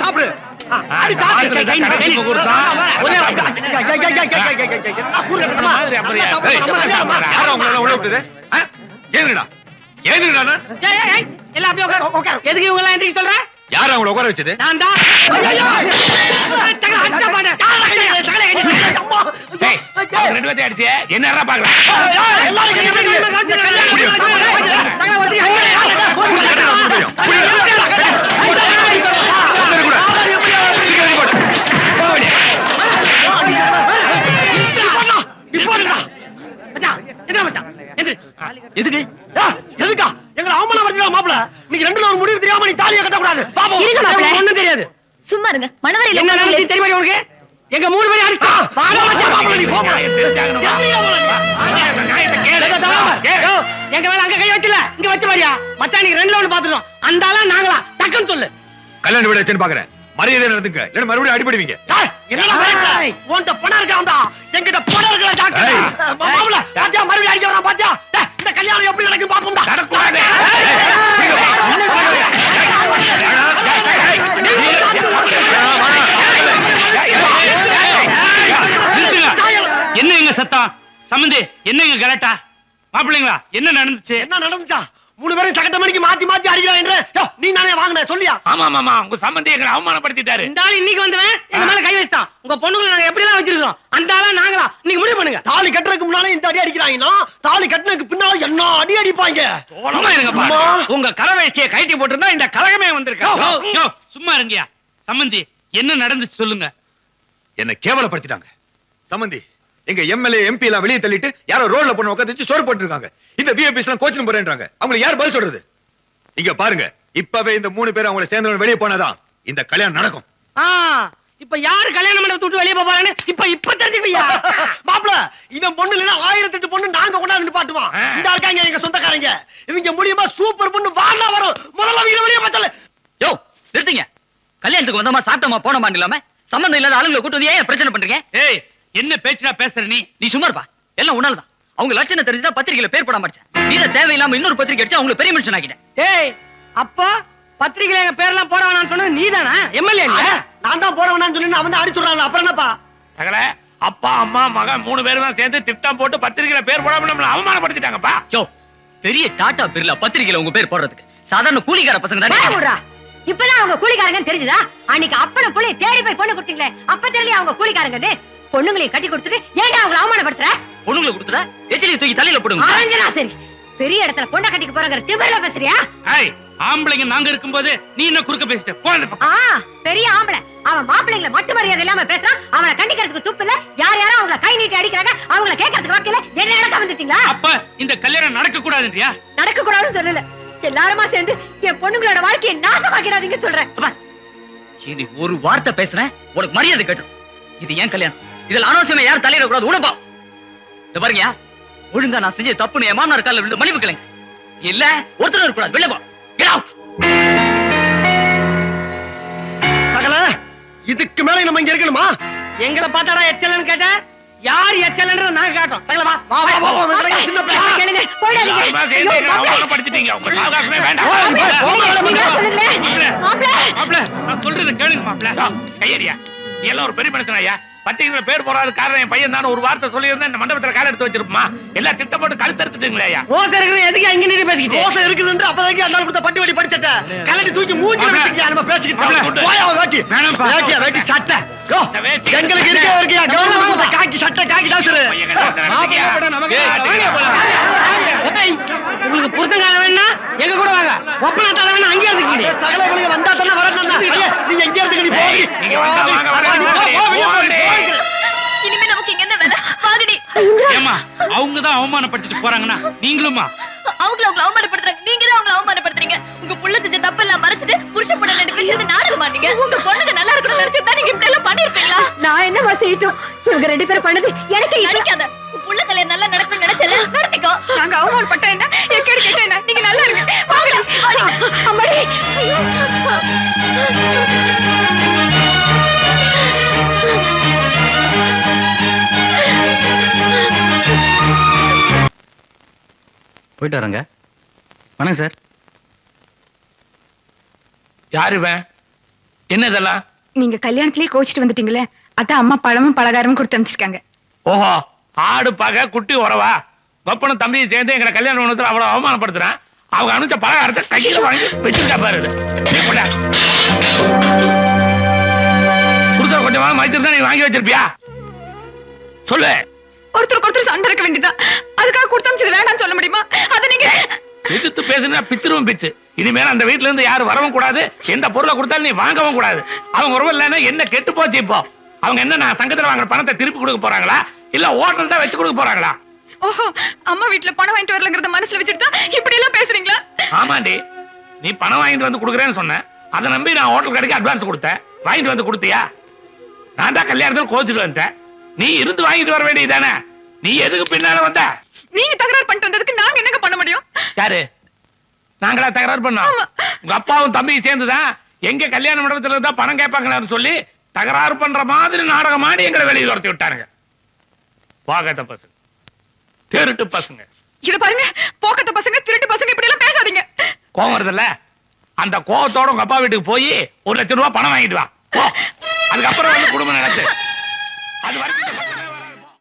சாப்பிடு. எதுக்கு இவங்க எல்லாம் எந்திரிக்க சொல்ற? யார் அவங்கள உட்கார வச்சது? நான் தான். ரெண்டு பேர்த்தையும் அடிச்சு என்ன பாக்குறேன்? எதுக்கு எதுக்கா எங்களை அவமானப்படுத்தலாம் மாப்பிள? நீங்க ரெண்டுல ஒரு முடிவு தெரியாம நீ தாலியை கட்டக்கூடாது. ஒண்ணும் தெரியாது. சும்மா இருங்க. மனவரையில என்ன நடந்துச்சு தெரியுமா உனக்கு? எங்க 3 பேரும் அடிச்சா எங்க மேல அங்க கை வச்சல, இங்க வச்ச மாதிரியா? மச்சா நீங்க 2ல 1 பாத்துறோம். அந்த ஆளா நாங்களா? டக்குன்னு சொல்லு. கல்யாண வீடு வச்சுன்னு பாக்குறேன். மரியாதை நடந்துங்க, இல்ல மறுபடியும் அடிபடுவீங்க. உன்கிட்ட பணம் இருக்காண்டா, என்கிட்ட பணம் இருக்கல டாக்டர். மாப்பிள பாத்தியா மறுபடியும் அடிக்க வரான் பாத்தியா? இந்த கல்யாணம் எப்படி நடக்கும் பாப்போம்டா. நடக்கூடாது. என்ன எங்க சத்தம்? சம்பந்தி என்ன எங்க கலாட்டா? மாப்பிள்ளைங்களா என்ன நடந்துச்சு? என்ன நடந்துச்சா? 3 பேரும் சகட்ட மணிக்கு மாத்தி மாத்தி அடிக்கிறாங்க. நீ நானே வாங்கின சொல்லியா? ஆமா ஆமா, உங்க சம்பந்தி எங்களை அவமானப்படுத்திட்டாரு. இந்த ஆள் இன்னைக்கு வந்தவன் எங்க மேல கை வச்சான். உங்க பொண்ணுங்களை நாங்க எப்படி எல்லாம் வச்சிருக்கோம்? அந்த ஆளா நாங்களா? நீங்க முடிவு பண்ணுங்க. தாலி கட்டுறதுக்கு முன்னால இந்த அடி அடிக்கிறாங்கன்னா தாலி கட்டுறதுக்கு பின்னால என்ன அடி அடிப்பாங்க? சும்மா இருங்கப்பா. உங்க கலவேஷ்டியை கைட்டி போட்டிருந்தா இந்த கலகமே வந்திருக்கா. சும்மா இருங்கயா. சம்பந்தி என்ன நடந்துச்சு சொல்லுங்க. என்ன கேவலப்படுத்திட்டாங்க. சம்பந்தி எங்க எம்எல்ஏ எம்பி எல்லாம் வெளியே தள்ளிட்டு யாரோ ரோட்ல பொண்ணு உட்காந்து சோறு போட்டு இருக்காங்க. இந்த விஐபிஸ் எல்லாம் கோச்சிங் போறேன்றாங்க. அவங்க யார் பதில் சொல்றது? இங்க பாருங்க, இப்பவே இந்த 3 பேர் அவங்கள சேர்ந்தவங்க வெளியே போனாதான் இந்த கல்யாணம் நடக்கும். இப்ப யாரு கல்யாணம் மண்டபத்தை விட்டு வெளியே போறான்னு இப்ப தெரிஞ்சுக்கலையா? மாப்பிள இவன் பொண்ணு இல்லைன்னா 1008 பொண்ணு நாங்க கொண்டாந்து பாட்டுவான். இந்த இருக்காங்க எங்க சொந்தக்காரங்க. இவங்க மூலியமா சூப்பர் பொண்ணு வாழ வரும். முதல்ல வீர வெளியே பார்த்தல. யோ நிறுத்துங்க. கல்யாணத்துக்கு வந்தோமா சாப்பிட்டோமா போனோமா இல்லாம சம்பந்தம் இல்லாத ஆளுங்களை கூட்டு வந்து ஏன் பிரச்சனை பண்றீங்க? ஏய் என்ன பேச்சுடா பேசுற நீ? நீ சும்மா இருப்பா. எல்லாம் உன்னாலதான். அவங்க லட்சணம் தெரிஞ்சா பத்திரிகையில பேர் போட மாட்டேன். நீ தான் தேவையில்லாம இன்னொரு பத்திரிகை அடிச்சு அவங்களை பெரிய மனுஷன் ஆக்கிட்டேன். ஏய் அப்பா பத்திரிகையில எங்க பேர்லாம் போட வேணாம்னு சொன்னது நீதானா? எம்எல்ஏ நான் தான் போட வேணாம்னு சொல்லி அவன் தான் அடிச்சுடுறாங்க. அப்புறம் என்னப்பா? சகல அப்பா அம்மா மகன் 3 பேரும் தான் சேர்ந்து திட்டம் போட்டு பத்திரிகையில பேர் போடாம நம்மள அவமானப்படுத்திட்டாங்கப்பா. யோ பெரிய டாடா பிர்லா பத்திரிகையில உங்க பேர் போடுறதுக்கு சாதாரண கூலிக்கார பசங்க தானே. இப்பதான் அவங்க கூலிக்காரங்கன்னு தெரிஞ்சுதா? அன்னைக்கு அப்பன புள்ளை தேடி போய் பொண்ணு கொடுத்தீங்களே, அப்ப தெரியல அவங்க கூலிக்காரங்கன்னு. பொண்ணுங்களையும் கட்டி கொடுத்துட்டு ஏன்டா அவங்களை அவமானப்படுத்துற? பொண்ணுங்களை கொடுத்துட்டா எச்சிலியை தூக்கி தலையில போடுங்க. அரஞ்சனா சரி, பெரிய இடத்துல பொண்ணை கட்டிக்க போறங்கிற திமிர்ல பேசுறியா? ஏய் ஆம்பளைங்க நாங்க இருக்கும்போது நீ என்ன குறுக்க பேசிட்ட? போன பக்கம். பெரிய ஆம்பளை அவன் மாப்பிள்ளைங்களை மட்டு மரியாதை இல்லாம பேசுறான். அவனை கண்டிக்கிறதுக்கு துப்பு இல்ல. யார் யாரும் அவங்களை கை நீட்டி அடிக்கிறாங்க. அவங்களை கேட்கறதுக்கு வாக்கில என்ன நடக்க வந்துட்டீங்களா? அப்ப இந்த கல்யாணம் நடக்க கூடாதுன்றியா? நடக்க கூடாதுன்னு சொல்லல, எல்லாருமா சேர்ந்து என் பொண்ணுங்களோட வாழ்க்கையை நாசமாக்கிறாதீங்க சொல்றேன். நீ ஒரு வார்த்தை பேசுறேன் உனக்கு மரியாதை கேட்டு. இது ஏன் கல்யாணம்? இதுல அனாவசியமா யாரும் தலையிட கூடாது. உனப்பா இந்த பாருங்க, ஒழுங்கா நான் செஞ்ச தப்புன்னு என் மாமனார் காலில் விழுந்து மன்னிப்பு கேளுங்க. இல்ல ஒருத்தர் இருக்கக்கூடாது. வெளியே போ. சகல இதுக்கு மேல நம்ம இங்க இருக்கணுமா? எங்களை பார்த்தாடா எச்சலன்னு கேட்ட? யார் எச்சலன்ற நாங்க காட்டோம். வா வா வா வா சின்ன பையன் கேளுங்க, போடாதீங்க. அவமானப்படுத்திட்டீங்க. உங்க சாகாசமே வேண்டாம். மாப்ள நான் சொல்றது கேளுங்க மாப்ள. கையறியா நீ எல்லாம் ஒரு பெரிய மனுஷனாயா? பத்திரிகையில பேர் போறாது காரணம் என் பையன் தான். ஒரு வார்த்தை சொல்லியிருந்தேன் இந்த மண்டபத்துல கால எடுத்து வச்சிருப்போமா? எல்லாம் திட்டம் போட்டு கழுத்து எடுத்துட்டீங்களா? ரோசை இருக்குது எதுக்கு அங்க நின்று பேசிக்கிட்டு? ரோசை இருக்குதுன்னு அப்பதான் அந்த கொடுத்த பட்டி வடி படிச்சட்ட கலட்டி தூக்கி மூஞ்சி வச்சிருக்கியா? நம்ம பேசிக்கிட்டு போய் அவ வேட்டி வேட்டியா வேட்டி சட்டை எங்களுக்கு இருக்கியா? கவர்மெண்ட் காக்கி சட்டை காக்கி டாக்டர் உங்களுக்கு புரிதங்கால வேணா எங்க கூட வாங்க. ஒப்பனாத்தால வேணா அங்கே இருந்துக்கீங்க. சகல இவங்க வந்தா தானே வரணும். நீங்க எங்க இருந்துக்க? நீ போய் நீங்க வாங்க. இனிமே நமக்கு இங்க என்ன வேலை? வாங்கடி. ஏமா அவங்க தான் அவமானப்படுத்திட்டு போறாங்கன்னா நீங்களுமா? அவங்கள அவமானப்படுத்துறாங்க. நீங்க தான் அவங்கள அவமானப்படுத்துறீங்க. உங்க புள்ள செஞ்ச தப்பெல்லாம் மறைச்சிட்டு புருஷ பொண்ணு 2 பேரும் சேர்ந்து நாடகம் மாட்டீங்க. உங்க பொண்ணுங்க நல்லா இருக்கணும்னு நினைச்சா நீங்க இப்படி எல்லாம் பண்ணிருப்பீங்களா? நான் என்னமா செய்யட்டும்? இவங்க 2 பேரும் பண்ணது எனக்கு நினைக்காத. புள்ள கல்யாணம் நல்லா நடக்கணும்னு நினைச்சல நடத்திக்கோ. நாங்க அவமானப்பட்ட என்ன எக்கேடு கேட்ட என்ன? நீங்க நல்லா இருங்க. வாங்கடி. அம்மாடி. போயிட்டு வரங்க. வணக்கம் சார். யாரு இவன்? என்ன இதெல்லாம்? நீங்க கல்யாணத்திலேயே கோச்சிட்டு வந்துட்டீங்களே, அதான் அம்மா பழமும் பலகாரமும் கொடுத்து அனுப்பிச்சிருக்காங்க. ஓஹோ, ஆடு பகை குட்டி உறவா? கொப்பனும் தம்பியும் சேர்ந்து எங்களை கல்யாணம் பண்ணத்துல அவ்வளவு அவமானப்படுத்துறான். அவங்க அனுப்பிச்ச பலகாரத்தை கையில வாங்கி வச்சிருக்கா பாரு. குடுத்த கொஞ்சமா மைத்திருந்தா நீ வாங்கி வச்சிருப்பியா? சொல்லு. ஒருத்தருக்கு ஒருத்தர் சண்டை இருக்க வேண்டியதான், அதுக்காக கொடுத்து அனுப்பிச்சது வேண்டாம்னு சொல்ல முடியுமா? அதை நீங்க எதிர்த்து பேசுனா பிச்சிருவும் பிச்சு. இனிமேல் அந்த வீட்டுல இருந்து யாரும் வரவும் கூடாது, எந்த பொருளை கொடுத்தாலும் நீ வாங்கவும் கூடாது. அவங்க உறவு இல்லைன்னா என்ன கெட்டு போச்சு இப்போ? அவங்க என்ன நான் சங்கத்துல வாங்குற பணத்தை திருப்பி கொடுக்க போறாங்களா, இல்ல ஹோட்டல் தான் வச்சு கொடுக்க போறாங்களா? ஓஹோ, அம்மா வீட்டுல பணம் வாங்கிட்டு வரலங்கறத மனசுல வச்சுட்டு இப்படி எல்லாம் பேசுறீங்களா? ஆமாண்டி, நீ பணம் வாங்கிட்டு வந்து கொடுக்குறேன்னு சொன்ன, அதை நம்பி நான் ஹோட்டல் கடைக்கு அட்வான்ஸ் கொடுத்தேன். வாங்கிட்டு வந்து கொடுத்தியா? நான் தான் கல்யாணத்தில் கோச்சிட்டு வந்தேன். நீ இருந்து வாங்கிட்டு வர வேண்டியதானே? நீ எதுக்கு பின்னால வந்த? நீங்க தகராறு பண்ணிட்டு வந்ததுக்கு நாங்க என்னங்க பண்ண முடியும்? யாரு? நாங்களா தகராறு பண்ணோம்? உங்க அப்பாவும் தம்பியும் சேர்ந்துதான் எங்க கல்யாண மண்டபத்துல இருந்தா பணம் கேட்பாங்களான்னு சொல்லி தகராறு பண்ற மாதிரி நாடகம் ஆடி எங்களை வெளியே துரத்தி விட்டானுங்க. போகத்த பசங்க, திருட்டு பசங்க. இத பாருங்க, போக்கத்த பசங்க, திருட்டு பசங்க, இப்படி எல்லாம் பேசாதீங்க. கோவம் வருதுல்ல? அந்த கோவத்தோட உங்க அப்பா வீட்டுக்கு போய் 1 லட்சம் ரூபாய் பணம் வாங்கிட்டு வா. அதுக்கப்புறம் வந்து குடும்பம் நடத்து. அது வரைக்கும்